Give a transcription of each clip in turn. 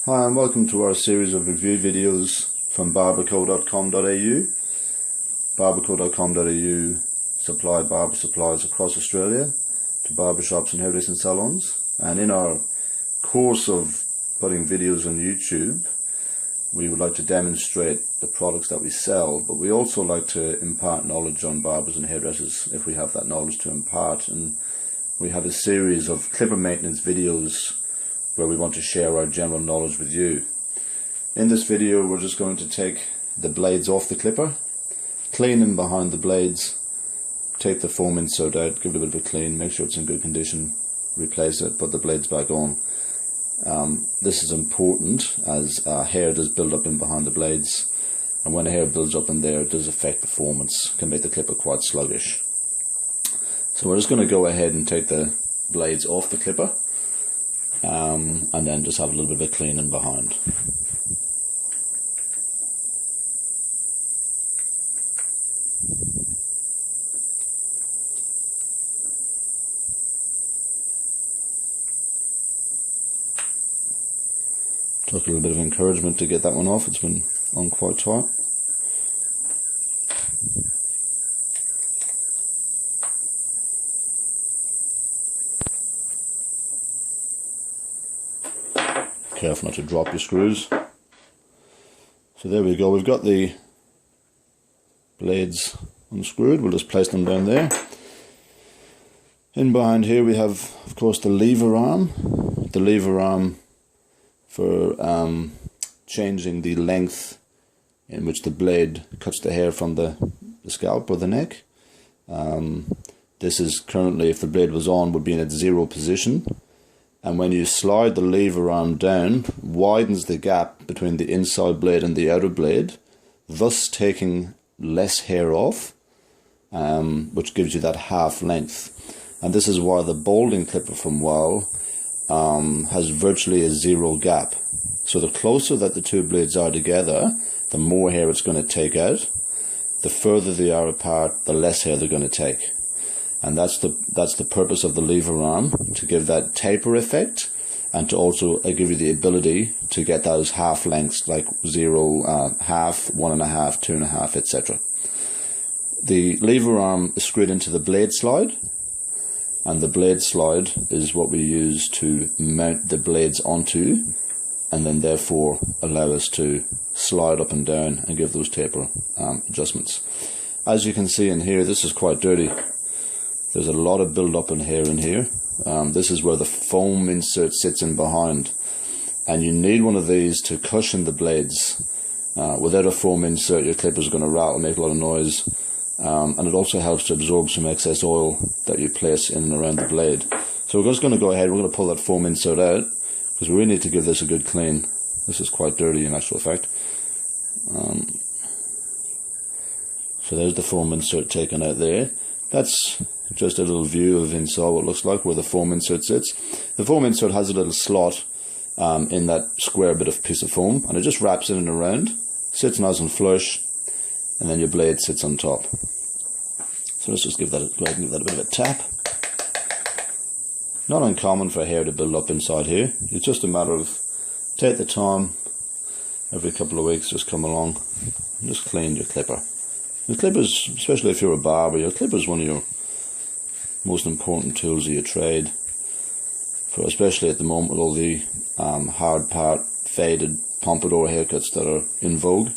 Hi and welcome to our series of review videos from barberco.com.au. Barberco.com.au supply barber supplies across Australia to barbershops and hairdressing salons. And in our course of putting videos on YouTube, we would like to demonstrate the products that we sell, but we also like to impart knowledge on barbers and hairdressers if we have that knowledge to impart. And we have a series of clipper maintenance videos where we want to share our general knowledge with you. In this video we're just going to take the blades off the clipper, clean them behind the blades, take the foam insert out, give it a bit of a clean, make sure it's in good condition, replace it, put the blades back on. This is important as hair does build up in behind the blades, and when hair builds up in there it does affect performance, can make the clipper quite sluggish. So we're just going to go ahead and take the blades off the clipper and then just have a little bit of a cleaning behind. Took a little bit of encouragement to get that one off, it's been on quite tight. Careful not to drop your screws. So there we go, we've got the blades unscrewed, we'll just place them down there. In behind here we have, of course, the lever arm. The lever arm for changing the length in which the blade cuts the hair from the scalp or the neck. This is currently, if the blade was on, would be in its 0 position. And when you slide the lever arm down, widens the gap between the inside blade and the outer blade, thus taking less hair off, which gives you that half length. And this is why the balding clipper from Wahl has virtually a 0 gap. So the closer that the two blades are together, the more hair it's going to take out. The further they are apart, the less hair they're going to take. And that's the purpose of the lever arm, to give that taper effect and to also give you the ability to get those half lengths like 0, half, 1.5, 2.5, etc. The lever arm is screwed into the blade slide, and the blade slide is what we use to mount the blades onto, and then therefore allow us to slide up and down and give those taper adjustments. As you can see in here, this is quite dirty. There's a lot of build up in hair in here. This is where the foam insert sits in behind, and you need one of these to cushion the blades. Without a foam insert, your clipper is going to rattle, make a lot of noise, and it also helps to absorb some excess oil that you place in and around the blade. So we're just going to go ahead, we're going to pull that foam insert out, because we really need to give this a good clean. This is quite dirty in actual fact. So there's the foam insert taken out there. That's just a little view of inside what it looks like, where the foam insert sits. The foam insert has a little slot in that square bit of piece of foam, and it just wraps in and around, sits nice and flush, and then your blade sits on top. So let's just go ahead and give that a bit of a tap. Not uncommon for hair to build up inside here. It's just a matter of take the time every couple of weeks, just come along and just clean your clipper. The clippers, especially if you're a barber, your clipper is one of your most important tools of your trade, for especially at the moment with all the hard part, faded pompadour haircuts that are in vogue,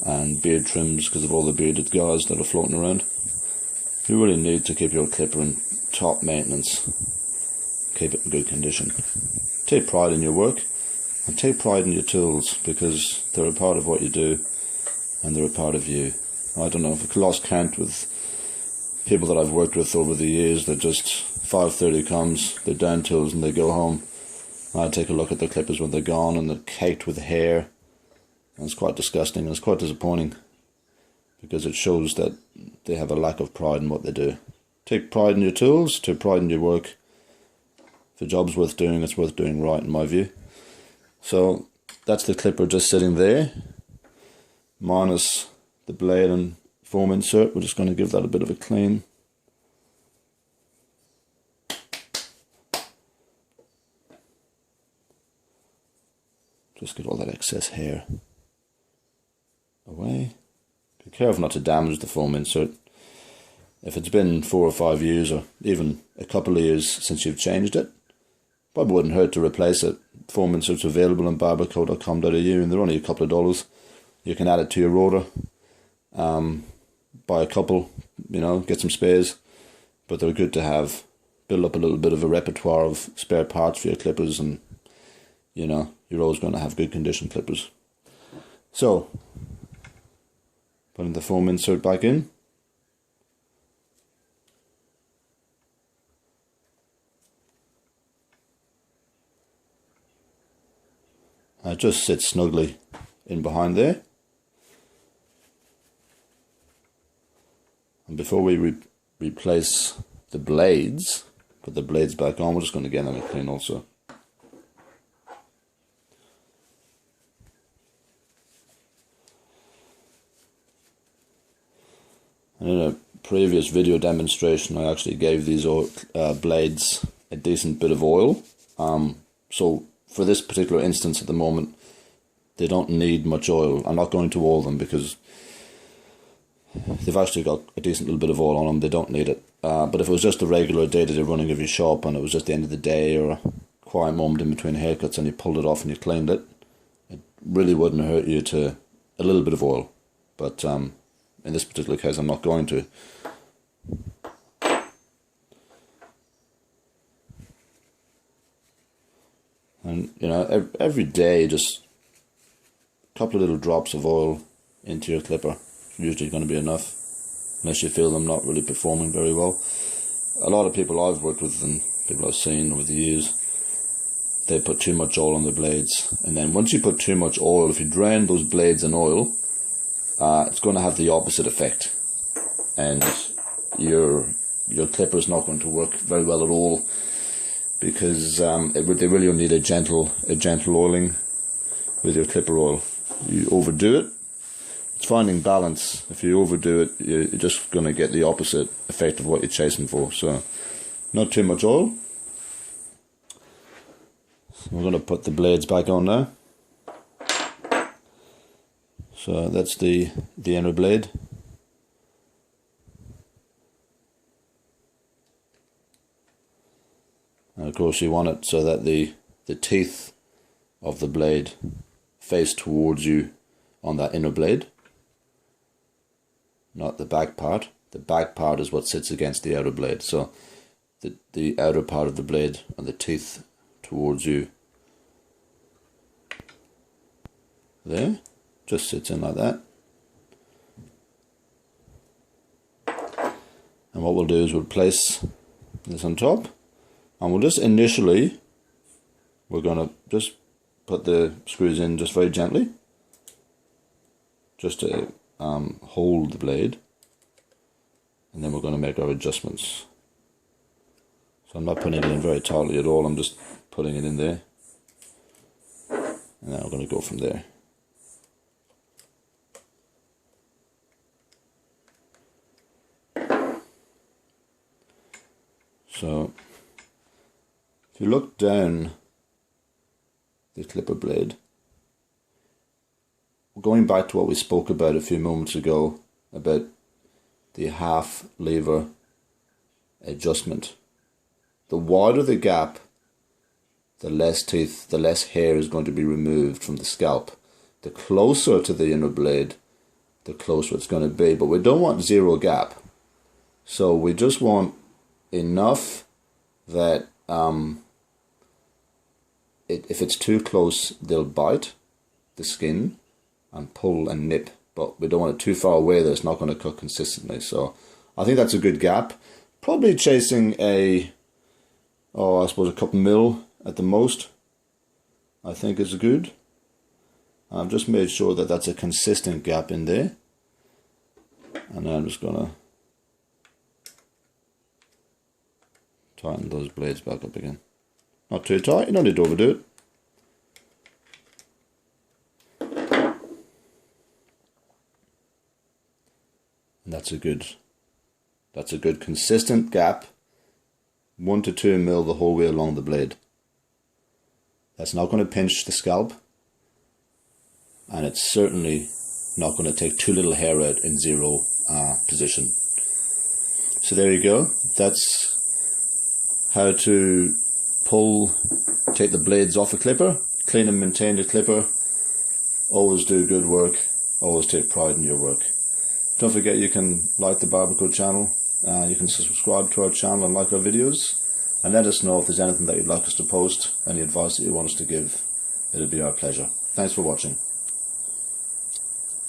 and beard trims because of all the bearded guys that are floating around. You really need to keep your clipper in top maintenance, keep it in good condition. Take pride in your work and take pride in your tools, because they're a part of what you do and they're a part of you. I don't know, if I've lost count with people that I've worked with over the years that just 5:30 comes, they're down tools and they go home. I take a look at the clippers when they're gone and they're caked with hair, and it's quite disgusting and it's quite disappointing, because it shows that they have a lack of pride in what they do. Take pride in your tools, take pride in your work. If the job's worth doing, it's worth doing right in my view. So that's the clipper just sitting there, minus the blade and foam insert. We're just going to give that a bit of a clean. Just get all that excess hair away. Be careful not to damage the foam insert. If it's been 4 or 5 years or even a couple of years since you've changed it, probably wouldn't hurt to replace it. Foam inserts available on barberco.com.au and they're only a couple of dollars. You can add it to your rotor, buy a couple, get some spares, but they're good to have. Build up a little bit of a repertoire of spare parts for your clippers, and you're always going to have good condition clippers. So, putting the foam insert back in. It just sits snugly in behind there. And before we replace the blades, put the blades back on, we're just going to get them clean also. And in a previous video demonstration, I actually gave these blades a decent bit of oil. So for this particular instance at the moment, they don't need much oil. I'm not going to oil them because they've actually got a decent little bit of oil on them. They don't need it. But if it was just a regular day-to-day running of your shop and it was just the end of the day or a quiet moment in between haircuts and you pulled it off and you cleaned it, it really wouldn't hurt you to a little bit of oil. But in this particular case, I'm not going to. And every day, just a couple of little drops of oil into your clipper is usually going to be enough, unless you feel them not really performing very well. A lot of people I've worked with and people I've seen over the years, they put too much oil on their blades, and then once you put too much oil, if you drain those blades in oil, it's going to have the opposite effect, and your clipper is not going to work very well at all, because they really only need a gentle oiling with your clipper oil. You overdo it, it's finding balance. If you overdo it, you're just going to get the opposite effect of what you're chasing for. So, not too much oil. So we're going to put the blades back on now. So that's the inner blade. And of course you want it so that the teeth of the blade face towards you on that inner blade, not the back part. The back part is what sits against the outer blade. So the outer part of the blade and the teeth towards you there, just sits in like that. And what we'll do is we'll place this on top, and we'll just initially, we're going to just put the screws in just very gently, just to hold the blade, and then we're going to make our adjustments. So I'm not putting it in very tightly at all, I'm just putting it in there, and then we're going to go from there. So if you look down the clipper blade, going back to what we spoke about a few moments ago about the half lever adjustment, the wider the gap, the less teeth, the less hair is going to be removed from the scalp. The closer to the inner blade, the closer it's going to be. But we don't want zero gap. So we just want enough that if it's too close, they'll bite the skin and pull and nip. But we don't want it too far away that it's not going to cut consistently. So I think that's a good gap. Probably chasing I suppose a couple mil at the most, I think is good. I've just made sure that that's a consistent gap in there. And then I'm just going to tighten those blades back up again. Not too tight, you don't need to overdo it. And that's a good consistent gap, 1 to 2 mil the whole way along the blade. That's not going to pinch the scalp, and it's certainly not going to take too little hair out in zero position. So there you go. That's how to take the blades off a clipper, clean and maintain the clipper. Always do good work, always take pride in your work. Don't forget you can like the Barbercode channel, you can subscribe to our channel and like our videos, and let us know if there's anything that you'd like us to post, any advice that you want us to give. It'll be our pleasure. Thanks for watching.